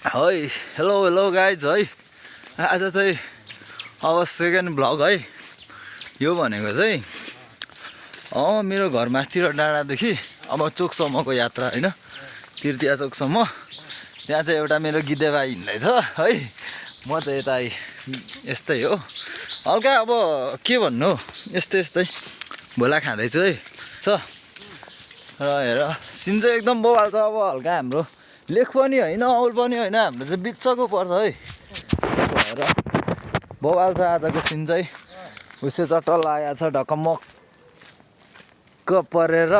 है hello guys है आज चाहिँ अब सेकेन्ड भ्लग है यो भनेको चाहिँ मेरो घर माथि र डाँडादेखि अब चोकसम्मको यात्रा होइन तिर्तिया चोकसम्म त्यहाँ चाहिँ एउटा मेरो गिद्धे भाइ हिँड्दैछ है म चाहिँ यता यस्तै हो हल्का अब के भन्नु यस्तै भोला खाँदैछु है छ र हेर सिन चाहिँ एकदम बवाल छ अब हल्का हाम्रो लेख पनि होइन औल पनि होइन हाम्रो चाहिँ बिचको पर्छ है भएर बवाल छ आजको सिन चाहिँ उसै चट्ट लागेको छ ढकमक्क परेर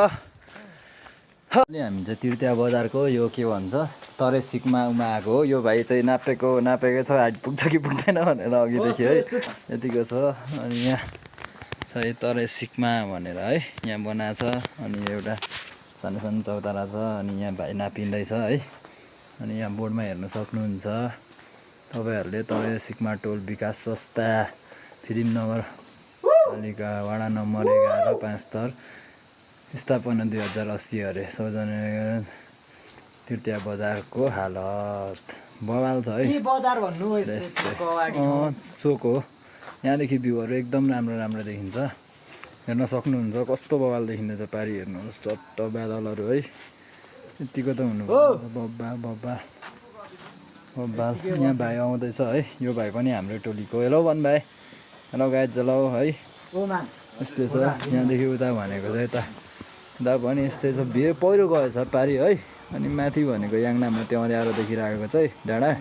अनि हामी चाहिँ तिर्तिया बजारको यो के भन्छ तरे सिकमा आएको हो यो भाइ चाहिँ नापेकै छ हाइट पुग्छ कि पुग्दैन भनेर अघिदेखि है यतिको छ अनि यहाँ छ तरे सिकमा भनेर है यहाँ बनाएको छ अनि एउटा सानो सानो चौतारा छ अनि यहाँ भाइ नापिँदैछ है अनि यहाँ बोर्डमा हेर्न सक्नुहुन्छ तपाईँहरूले तरे सिकमा टोल विकास संस्था फिल्म नगर पालिका वडा नम्बर 11 5 थर स्थापना 2080 अरे सौजन्य तिर्तिया बजारको हालत बवाल छ है चोक हो यहाँदेखि भ्यूहरू एकदम राम्रो देखिन्छ हेर्न सक्नुहुन्छ कस्तो बवाल देखिँदैछ पारी हेर्नुहोस् चट्ट बादलहरू है यतिको त हुनु बब्बा यहाँ भाइ आउँदैछ है यो भाइ पनि हाम्रो टोलीको हेलो भन भाइ हेलो गाइज हेलो है यस्तै छ यहाँदेखि उता भनेको चाहिँ उता पनि यस्तै छ पहिरो गएछ पारी है अनि माथि भनेको याङनाममा त्यहाँ ल्याएर देखिरहेको चाहिँ डाँडा